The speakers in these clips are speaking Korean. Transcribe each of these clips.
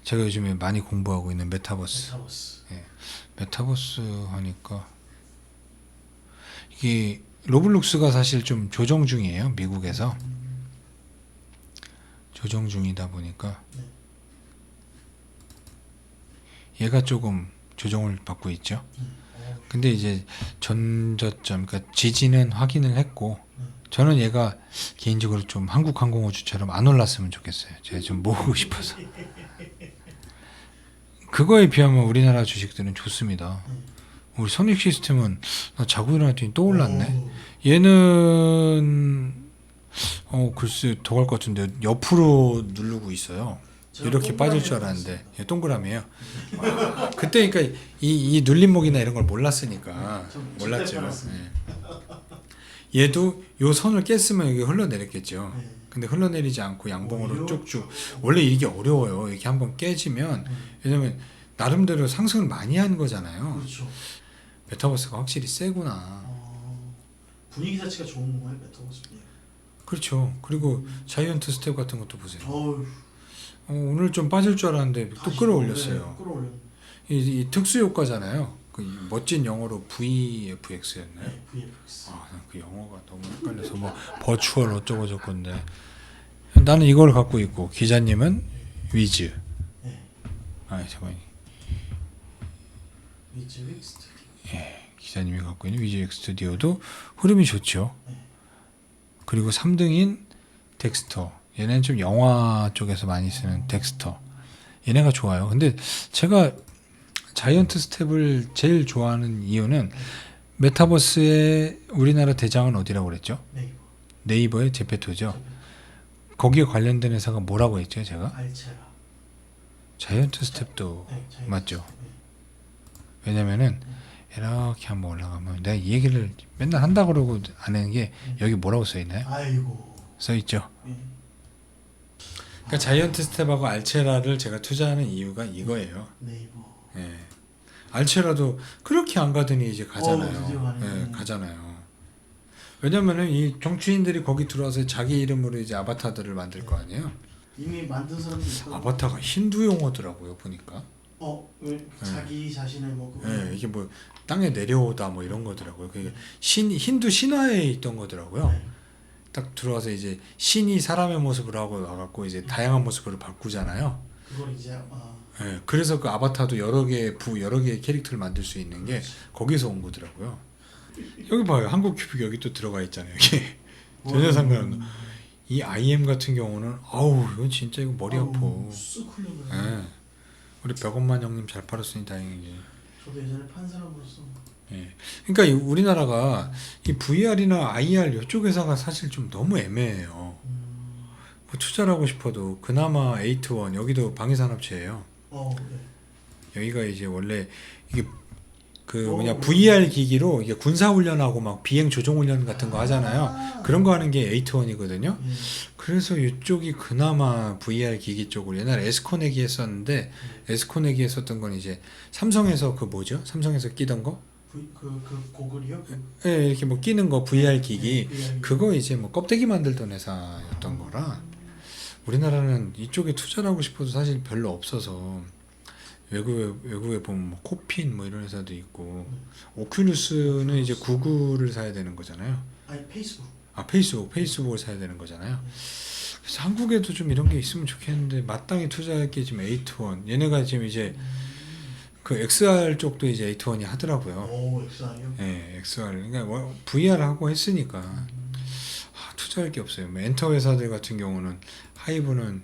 제가 요즘에 많이 공부하고 있는 메타버스. 메타버스. 예, 메타버스 하니까 이게 로블록스가 사실 좀 조정 중이에요. 미국에서 조정 중이다 보니까 네. 얘가 조금 조정을 받고 있죠. 근데 이제 전저점, 그러니까 지지는 확인을 했고, 저는 얘가 개인적으로 좀 한국항공우주처럼 안 올랐으면 좋겠어요. 제가 좀 모으고 싶어서. 그거에 비하면 우리나라 주식들은 좋습니다. 우리 선익 시스템은 나 자고 일어났더니 또 올랐네. 얘는 글쎄 더 갈 것 같은데 옆으로 누르고 있어요. 이렇게 빠질 줄 알았는데 얘 동그라미에요. 그때 그러니까 이 눌림목이나 이런 걸 몰랐으니까 몰랐죠. 예. 얘도 요 선을 깼으면 여기 흘러내렸겠죠. 근데 흘러내리지 않고 양봉으로 쭉쭉. 원래 이게 어려워요. 이렇게 한번 깨지면, 왜냐면 나름대로 상승을 많이 한 거잖아요. 그렇죠. 메타버스가 확실히 세구나. 분위기 자체가 좋은 거예요, 메타버스 분위기. 그렇죠. 그리고 자이언트 스텝 같은 것도 보세요. 어휴, 오늘 좀 빠질 줄 알았는데 또 다시 끌어올렸어요. 끌어올렸. 이 특수 효과잖아요. 그 멋진 영어로 VFX였나요? 네, VFX. 그 영어가 너무 헷갈려서 뭐 버추얼 어쩌고 저건데 나는 이걸 갖고 있고 기자님은 위즈. 네, 잠깐. 위즈윅 스튜디오. 기자님이 갖고 있는 위즈윅 스튜디오도 흐름이 좋죠. 그리고 3등인 덱스터. 얘네는 좀 영화 쪽에서 많이 쓰는 덱스터. 얘네가 좋아요. 근데 제가 자이언트 스텝을 제일 좋아하는 이유는 메타버스의 우리나라 대장은 어디라고 그랬죠? 네이버. 네이버의 제페토죠. 거기에 관련된 회사가 뭐라고 했죠, 제가? 알체라. 자이언트 스텝도 네, 자이언트 맞죠. 스텝. 네. 왜냐면은 이렇게 한번 올라가면 내가 이 얘기를 맨날 한다 그러고 안 하는 게 여기 뭐라고 써 있나요? 아이고. 써 있죠. 네. 그러니까 자이언트 스텝하고 알체라를 제가 투자하는 이유가 이거예요. 네이버. 예. 알체라도 그렇게 안 가더니 이제 드디어 가잖아요. 가네. 예, 가잖아요. 왜냐면은 이 정치인들이 거기 들어와서 자기 이름으로 이제 아바타들을 만들 거 아니에요. 이미 만든 사람도 있고. 아바타가 힌두 용어더라고요, 보니까. 왜 자기 자신을 뭐 그거. 예, 이게 뭐 땅에 내려오다 뭐 이런 거더라고요. 그게 힌두 신화에 있던 거더라고요. 네. 딱 들어와서 이제 신이 사람의 모습을 하고 와갖고 이제 다양한 모습으로 바꾸잖아요. 그걸 이제 예, 그래서 그 아바타도 여러 개의 캐릭터를 만들 수 있는 게 거기서 온 거더라고요. 여기 봐요. 한국 큐빅 여기 또 들어가 있잖아요. 여기 전혀 상관없는. 이 IM 같은 경우는 아우 이건 진짜 이거 머리 아파. 쓱 흘러가요. 예. 우리 100원만 형님 잘 팔았으니 다행이지. 저도 예전에 판 사람으로서. 예. 그러니까 우리나라가 이 VR이나 IR 이쪽 회사가 사실 좀 너무 애매해요. 뭐 투자를 하고 싶어도 그나마 에이트원 여기도 방위산업체예요. 네. 여기가 이제 원래 이게 그 뭐냐 VR 기기로 이게 군사 훈련하고 막 비행 조종 훈련 같은 거 하잖아요. 그런 거 하는 게 에이트원이거든요. 그래서 이쪽이 그나마 VR 기기 쪽으로 옛날에 에스코네기 했었는데 에스코네기 했었던 건 이제 삼성에서 그 뭐죠? 삼성에서 끼던 거? 그 고글이요? 예, 이렇게 뭐 끼는 거 VR 기기 VR. 그거 이제 뭐 껍데기 만들던 회사였던 거라 우리나라는 이쪽에 투자를 하고 싶어도 사실 별로 없어서 외국에 보면 뭐 코핀 뭐 이런 회사도 있고 오큘루스는 이제 구글을 사야 되는 거잖아요. 아니 페이스북. 페이스북을 사야 되는 거잖아요. 그래서 한국에도 좀 이런 게 있으면 좋겠는데 마땅히 투자할 게 지금 에이트원 얘네가 지금 이제 그 XR 쪽도 이제 에이트원이 하더라고요. 오, XR이요? 예, XR 그러니까 뭐 VR 하고 했으니까 투자할 게 없어요. 뭐 엔터 회사들 같은 경우는 하이브는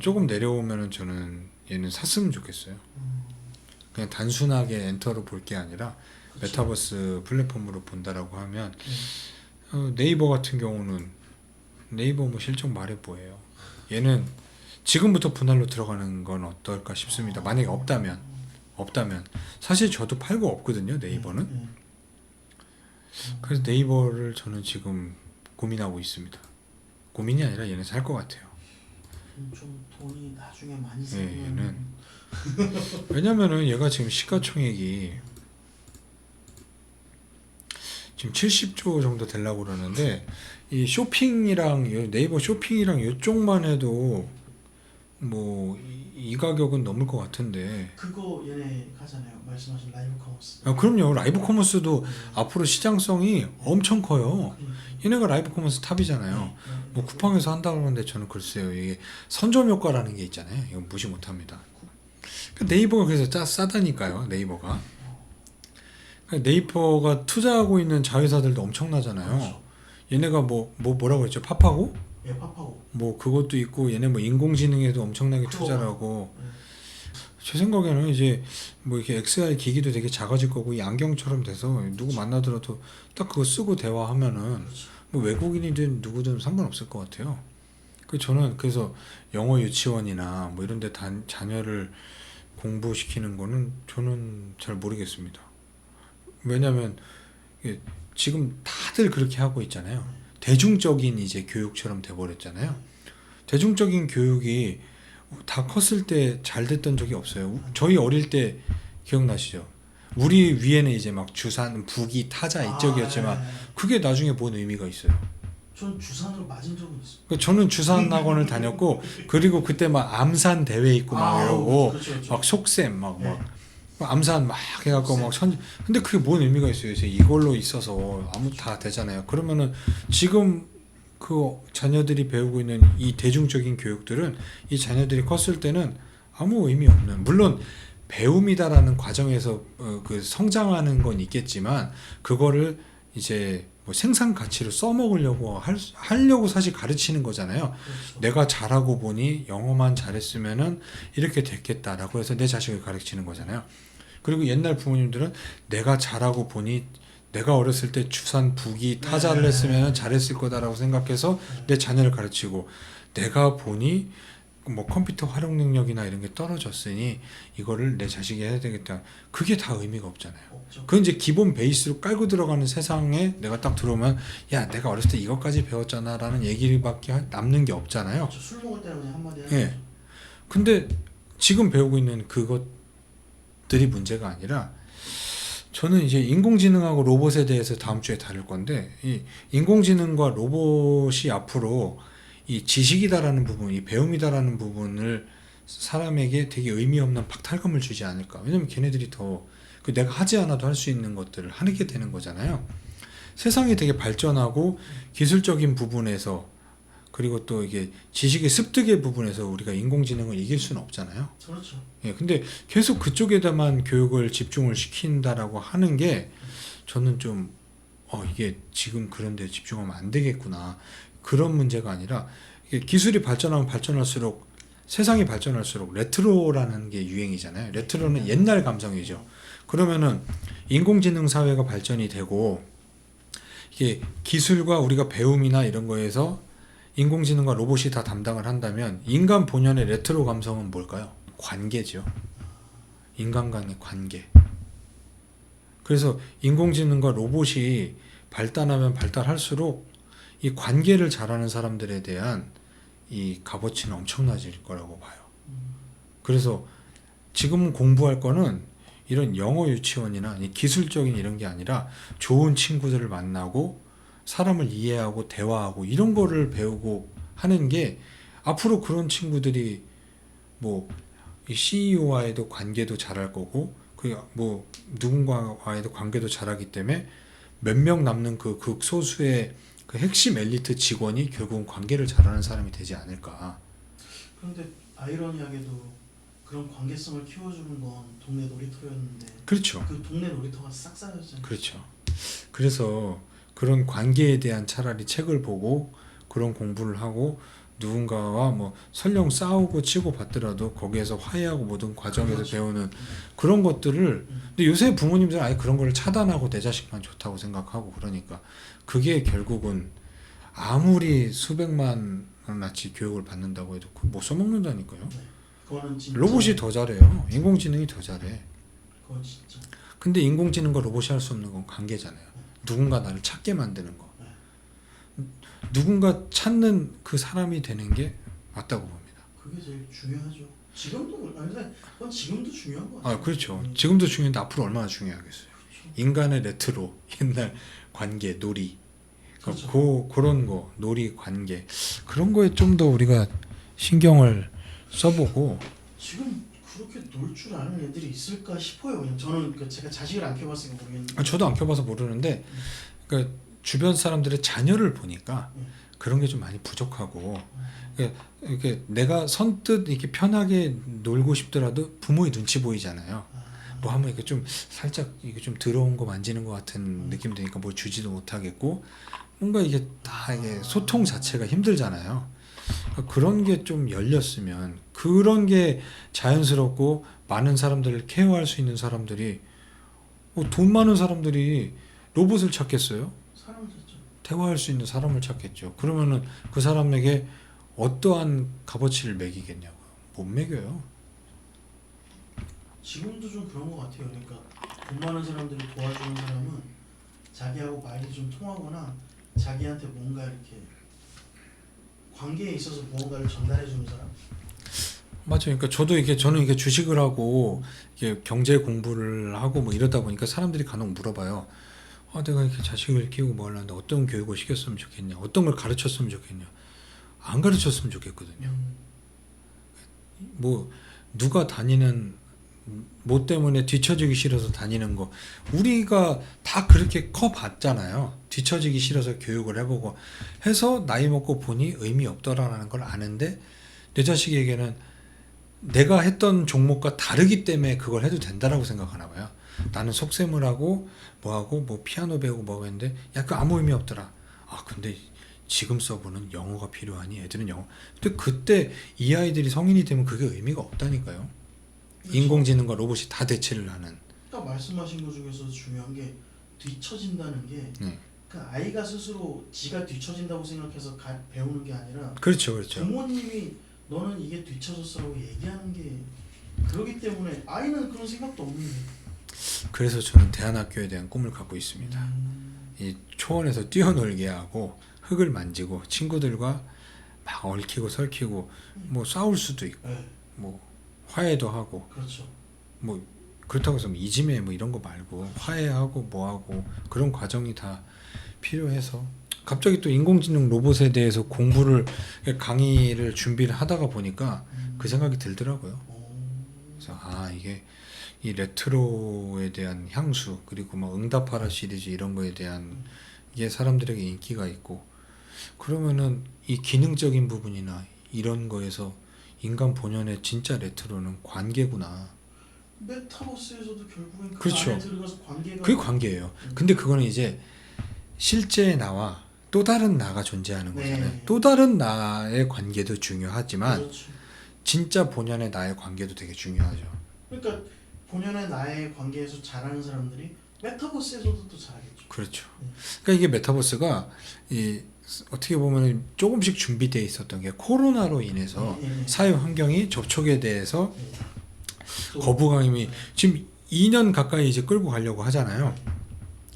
조금 내려오면은 저는 얘는 샀으면 좋겠어요. 그냥 단순하게 엔터로 볼 게 아니라 그쵸. 메타버스 플랫폼으로 본다라고 하면 네이버 같은 경우는 네이버 뭐 실적 말해 뭐예요. 얘는 지금부터 분할로 들어가는 건 어떨까 싶습니다. 만약에 없다면 사실 저도 팔고 없거든요. 네이버는. 그래서 네이버를 저는 지금 고민하고 있습니다. 고민이 아니라 얘는 살 것 같아요. 좀 돈이 나중에 많이 예, 생기면 얘는 왜냐면은 얘가 지금 시가총액이 지금 70조 정도 되려고 그러는데 이 쇼핑이랑 네이버 쇼핑이랑 이쪽만 해도 뭐 이 가격은 넘을 것 같은데. 그거 얘네 하잖아요. 말씀하신 라이브 커머스. 아, 그럼요. 라이브 커머스도 앞으로 시장성이 엄청 커요. 그러니까. 얘네가 라이브 커머스 탑이잖아요. 뭐 쿠팡에서 한다고 하는데 저는 글쎄요. 이게 선점 효과라는 게 있잖아요. 이건 무시 못합니다. 네이버가 그래서 싸다니까요. 네이버가. 네이버가 투자하고 있는 자회사들도 엄청나잖아요. 그렇죠. 얘네가 뭐라고 했죠? 파파고? 예, 파파고. 뭐 그것도 있고 얘네 뭐 인공지능에도 엄청나게 투자를 하고 제 생각에는 이제 뭐 이렇게 XR 기기도 되게 작아질 거고 이 안경처럼 돼서 누구 만나더라도 딱 그거 쓰고 대화하면은 그렇죠. 뭐 외국인이든 누구든 상관없을 것 같아요. 저는 그래서 영어 유치원이나 뭐 이런 데 자녀를 공부시키는 거는 저는 잘 모르겠습니다. 왜냐면 이게 지금 다들 그렇게 하고 있잖아요. 대중적인 이제 교육처럼 돼버렸잖아요. 대중적인 교육이 다 컸을 때 잘 됐던 적이 없어요. 저희 어릴 때 기억나시죠? 우리 위에는 이제 막 주산, 북이, 타자 이쪽이었지만 그게 나중에 뭔 의미가 있어요. 전 주산으로 맞은 적은 있어요. 저는 주산 학원을 다녔고 그리고 그때 막 암산 대회 있고 막 이러고 그렇죠, 그렇죠. 막 속셈 막 네. 암산 막 해갖고 막 근데 그게 뭔 의미가 있어요? 이제 이걸로 있어서 아무 다 되잖아요. 그러면은 지금 그 자녀들이 배우고 있는 이 대중적인 교육들은 이 자녀들이 컸을 때는 아무 의미 없는, 물론 배움이다라는 과정에서 그 성장하는 건 있겠지만 그거를 이제 뭐 생산 가치로 써먹으려고 하려고 사실 가르치는 거잖아요. 그렇죠. 내가 잘하고 보니 영어만 잘했으면은 이렇게 됐겠다라고 해서 내 자식을 가르치는 거잖아요. 그리고 옛날 부모님들은 내가 잘하고 보니 내가 어렸을 때 주산 북이 타자를 했으면 잘했을 거다라고 생각해서 내 자녀를 가르치고, 내가 보니 뭐 컴퓨터 활용 능력이나 이런 게 떨어졌으니 이거를 내 자식이 해야 되겠다. 그게 다 의미가 없잖아요. 없죠. 그건 이제 기본 베이스로 깔고 들어가는 세상에 내가 딱 들어오면 야 내가 어렸을 때 이것까지 배웠잖아 라는 얘기밖에 남는 게 없잖아요. 그렇죠. 술 먹을 때는 그냥 한마디 하는 예. 거죠. 근데 지금 배우고 있는 그것들이 문제가 아니라, 저는 이제 인공지능하고 로봇에 대해서 다음 주에 다룰 건데, 이 인공지능과 로봇이 앞으로 이 지식이다라는 부분, 이 배움이다라는 부분을 사람에게 되게 의미 없는 박탈감을 주지 않을까. 왜냐면 걔네들이 더 내가 하지 않아도 할 수 있는 것들을 하게 되는 거잖아요. 세상이 되게 발전하고 기술적인 부분에서, 그리고 또 이게 지식의 습득의 부분에서 우리가 인공지능을 이길 수는 없잖아요. 그렇죠. 예, 근데 계속 그쪽에다만 교육을 집중을 시킨다라고 하는 게 저는 좀 이게 지금 그런 데 집중하면 안 되겠구나. 그런 문제가 아니라, 이게 기술이 발전하면 발전할수록, 세상이 발전할수록 레트로라는 게 유행이잖아요. 레트로는 옛날 감성이죠. 그러면은 인공지능 사회가 발전이 되고 이게 기술과 우리가 배움이나 이런 거에서 인공지능과 로봇이 다 담당을 한다면 인간 본연의 레트로 감성은 뭘까요? 관계죠. 인간 간의 관계. 그래서 인공지능과 로봇이 발달하면 발달할수록 이 관계를 잘하는 사람들에 대한 이 값어치는 엄청나질 거라고 봐요. 그래서 지금 공부할 거는 이런 영어 유치원이나 이 기술적인 이런 게 아니라 좋은 친구들을 만나고 사람을 이해하고 대화하고 이런 거를 배우고 하는 게, 앞으로 그런 친구들이 뭐 CEO와에도 관계도 잘할 거고 뭐 누군가와에도 관계도 잘하기 때문에 몇 명 남는 그 극소수의 그 핵심 엘리트 직원이 결국은 관계를 잘하는 사람이 되지 않을까. 그런데 아이러니하게도 그런 관계성을 키워주는 건 동네 놀이터였는데, 그렇죠. 그 동네 놀이터가 싹 사라졌잖아요. 그렇죠. 그래서 그런 관계에 대한 차라리 책을 보고 그런 공부를 하고, 누군가와 뭐 설령 싸우고 치고 받더라도 거기에서 화해하고 모든 과정에서 그렇죠. 배우는 그런 것들을, 근데 요새 부모님들은 아예 그런 걸 차단하고 내 자식만 좋다고 생각하고, 그러니까 그게 결국은 아무리 수백만 원어치 교육을 받는다고 해도 그거 못 써먹는다니까요. 그거는 진짜. 로봇이 더 잘해요. 인공지능이 더 잘해. 그건 진짜. 근데 인공지능과 로봇이 할 수 없는 건 관계잖아요. 누군가 나를 찾게 만드는 거. 누군가 찾는 그 사람이 되는 게 맞다고 봅니다. 그게 제일 중요하죠. 지금도 그건 지금도 중요한 거 같아요. 그렇죠. 지금도 중요한데 앞으로 얼마나 중요하겠어요. 그렇죠. 인간의 레트로, 옛날 관계, 놀이, 그렇죠. 그런 거, 놀이, 관계, 그런 거에 좀 더 우리가 신경을 써보고 지금 그렇게 놀 줄 아는 애들이 있을까 싶어요. 그냥 저는 제가 자식을 안 키워봤으니까 모르겠는데. 저도 안 켜봐서 모르는데 그러니까 주변 사람들의 자녀를 보니까 그런 게 좀 많이 부족하고 그러니까 이렇게 내가 선뜻 이렇게 편하게 놀고 싶더라도 부모의 눈치 보이잖아요. 뭐 하면 이게 좀 살짝 이게 좀 더러운 거 만지는 것 같은 느낌 드니까 뭐 주지도 못하겠고 뭔가 이게 다 이게 소통 자체가 힘들잖아요. 그러니까 그런 게 좀 열렸으면 그런 게 자연스럽고 많은 사람들을 케어할 수 있는 사람들이 돈 많은 사람들이 로봇을 찾겠어요? 사람을 찾죠. 대화할 수 있는 사람을 찾겠죠. 그러면은 그 사람에게 어떠한 값어치를 매기겠냐고요. 못 매겨요. 지금도 좀 그런 것 같아요. 그러니까 돈 많은 사람들이 도와주는 사람은 자기하고 말이 좀 통하거나 자기한테 뭔가 이렇게 관계에 있어서 무언가를 전달해 주는 사람. 맞아요. 그러니까 저는 이게 주식을 하고 이게 경제 공부를 하고 뭐 이러다 보니까 사람들이 간혹 물어봐요. 내가 이렇게 자식을 키우고 뭐 하려는데 어떤 교육을 시켰으면 좋겠냐, 어떤 걸 가르쳤으면 좋겠냐. 안 가르쳤으면 좋겠거든요. 뭐 누가 다니는 뭐 때문에 뒤처지기 싫어서 다니는 거 우리가 다 그렇게 커 봤잖아요. 뒤처지기 싫어서 교육을 해보고 해서 나이 먹고 보니 의미 없더라라는 걸 아는데 내 자식에게는 내가 했던 종목과 다르기 때문에 그걸 해도 된다라고 생각하나 봐요. 나는 속셈을 하고 뭐 피아노 배우고 뭐 했는데 약간 아무 의미 없더라. 근데 지금 서브는 영어가 필요하니 애들은 영어. 근데 그때 이 아이들이 성인이 되면 그게 의미가 없다니까요. 그렇죠. 인공지능과 로봇이 다 대체를 하는. 딱 말씀하신 것 중에서 중요한 게 뒤처진다는 게 그 아이가 스스로 지가 뒤처진다고 생각해서 배우는 게 아니라 그렇죠. 부모님이 너는 이게 뒤처졌어라고 얘기하는 게 그러기 때문에 아이는 그런 생각도 없는데. 그래서 저는 대안학교에 대한 꿈을 갖고 있습니다. 이 초원에서 뛰어놀게 하고 흙을 만지고 친구들과 막 얽히고 설키고 뭐 싸울 수도 있고 네. 뭐 화해도 하고 그렇죠. 뭐 그렇다고 해서 이지매 뭐 이런 거 말고 화해하고 뭐하고 그런 과정이 다 필요해서 갑자기 또 인공지능 로봇에 대해서 공부를 강의를 준비를 하다가 보니까 그 생각이 들더라고요. 그래서 이게 이 레트로에 대한 향수 그리고 막 응답하라 시리즈 이런 거에 대한 이게 사람들에게 인기가 있고 그러면은 이 기능적인 부분이나 이런 거에서 인간 본연의 진짜 레트로는 관계구나. 메타버스에서도 결국엔 그 그렇죠. 안에 들어가서 관계가 그게 관계예요. 근데 그거는 이제 실제 나와 또 다른 나가 존재하는 거잖아요. 네. 또 다른 나의 관계도 중요하지만 그렇죠. 진짜 본연의 나의 관계도 되게 중요하죠. 그러니까 본연의 나의 관계에서 잘하는 사람들이 메타버스에서도 또 잘하겠죠. 그렇죠. 그러니까 이게 메타버스가 어떻게 보면 조금씩 준비되어 있었던 게 코로나로 인해서 사회 환경이 접촉에 대해서 거부감이 지금 2년 가까이 이제 끌고 가려고 하잖아요.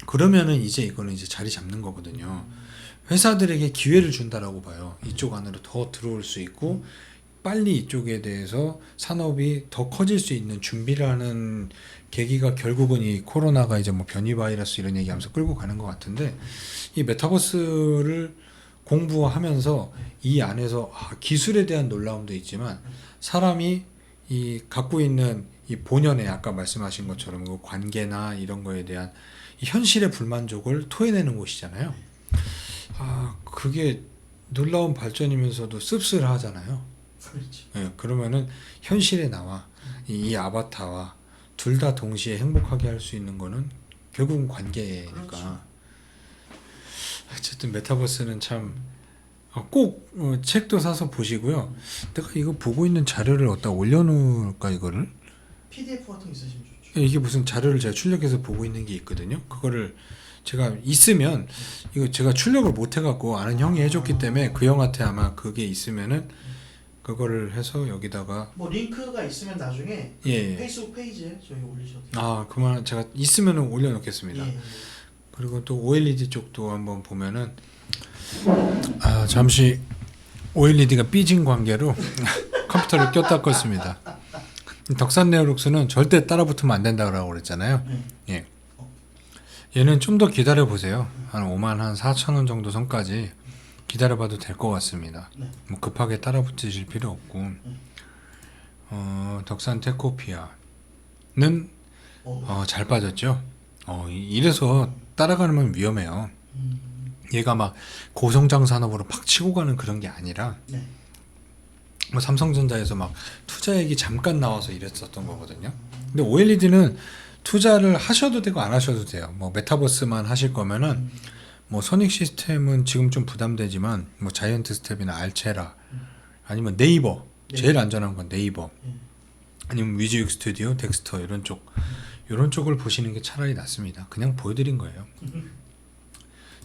그러면은 이제 이거는 이제 자리 잡는 거거든요. 회사들에게 기회를 준다라고 봐요. 이쪽 안으로 더 들어올 수 있고 빨리 이쪽에 대해서 산업이 더 커질 수 있는 준비를 하는 계기가 결국은 이 코로나가 이제 뭐 변이 바이러스 이런 얘기하면서 끌고 가는 것 같은데 이 메타버스를 공부하면서 이 안에서 기술에 대한 놀라움도 있지만 사람이 이 갖고 있는 이 본연의 아까 말씀하신 것처럼 그 관계나 이런 거에 대한 이 현실의 불만족을 토해내는 곳이잖아요. 그게 놀라운 발전이면서도 씁쓸하잖아요. 그렇죠. 예, 그러면은 현실의 나와 이 아바타와 둘 다 동시에 행복하게 할 수 있는 거는 결국은 관계니까. 그렇죠. 어쨌든 메타버스는 참 꼭 책도 사서 보시고요. 내가 이거 보고 있는 자료를 어디다 올려놓을까 이거를? PDF 같은 거 있으시면 좋죠. 이게 무슨 자료를 제가 출력해서 보고 있는 게 있거든요. 그거를 제가 있으면 이거 제가 출력을 못 해갖고 아는 형이 해줬기 때문에 그 형한테 아마 그게 있으면은 그거를 해서 여기다가 뭐 링크가 있으면 나중에 예. 페이스북 페이지에 저희 올리셔도 돼요. 그만 제가 있으면은 올려놓겠습니다. 예. 그리고 또 OLED 쪽도 한번 보면은 잠시 OLED가 삐진 관계로 컴퓨터를 꼈다 껐습니다. 덕산 네오룩스는 절대 따라붙으면 안 된다고 그랬잖아요. 예. 얘는 좀 더 기다려 보세요. 한 54,000원 정도 선까지 기다려봐도 될 것 같습니다. 네. 뭐 급하게 따라붙으실 필요 없고 덕산 테코피아는 어. 잘 빠졌죠. 이래서 따라가면 위험해요. 얘가 막 고성장 산업으로 팍 치고 가는 그런 게 아니라 네. 뭐 삼성전자에서 막 투자액이 잠깐 나와서 이랬었던 거거든요. 근데 OLED는 투자를 하셔도 되고 안 하셔도 돼요. 뭐 메타버스만 하실 거면은 뭐 선익 시스템은 지금 좀 부담되지만 뭐 자이언트 스텝이나 알체라 아니면 네이버 제일 안전한 건 네이버 아니면 위즈육 스튜디오, 덱스터 이런 쪽을 보시는 게 차라리 낫습니다. 그냥 보여드린 거예요.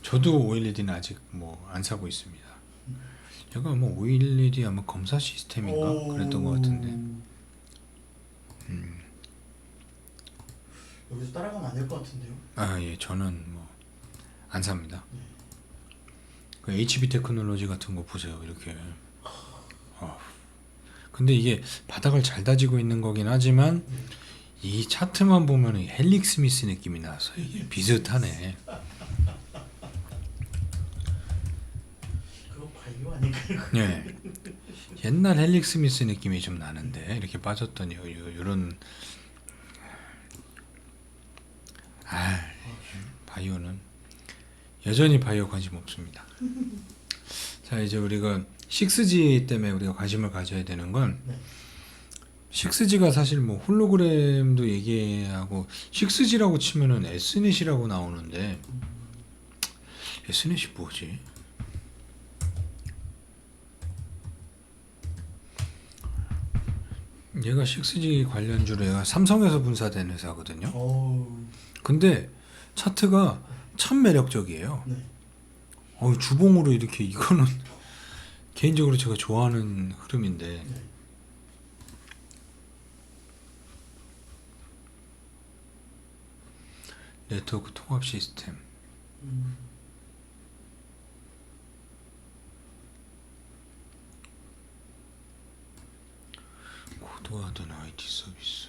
저도 OLED는 아직 뭐 안 사고 있습니다. 얘가 뭐 OLED 아마 검사 시스템인가 그랬던 것 같은데. 여기서 따라가면 안 될 것 같은데요. 예, 저는 뭐 안 삽니다. 그 HB 테크놀로지 같은 거 보세요, 이렇게. 근데 이게 바닥을 잘 다지고 있는 거긴 하지만 이 차트만 보면 헬릭 스미스 느낌이 나서 이게 비슷하네. 그거 바이오 아닐까요? 예. 옛날 헬릭 스미스 느낌이 좀 나는데 이렇게 빠졌더니 이런 바이오는 여전히 바이오 관심 없습니다. 자, 이제 우리가 6G 때문에 우리가 관심을 가져야 되는 건 네. 6G가 사실 뭐 홀로그램도 얘기하고 6G라고 치면은 S넷이라고 나오는데 S넷이 뭐지? 얘가 6G 관련주로 얘가 삼성에서 분사된 회사거든요. 근데 차트가 참 매력적이에요. 네. 주봉으로 이렇게 이거는 개인적으로 제가 좋아하는 흐름인데 네. 네트워크 통합 시스템 고도화된 IT 서비스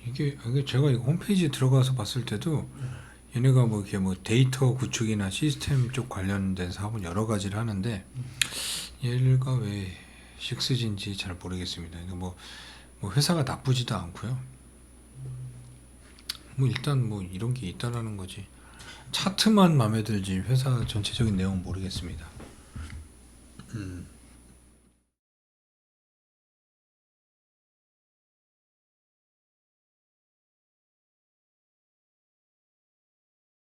이게 제가 이거 홈페이지에 들어가서 봤을 때도 얘네가 뭐 이렇게 뭐 데이터 구축이나 시스템 쪽 관련된 사업은 여러 가지를 하는데 얘가 왜 6G인지 잘 모르겠습니다. 뭐 회사가 나쁘지도 않고요. 뭐 일단 뭐 이런 게 있다라는 거지. 차트만 마음에 들지 회사 전체적인 내용은 모르겠습니다.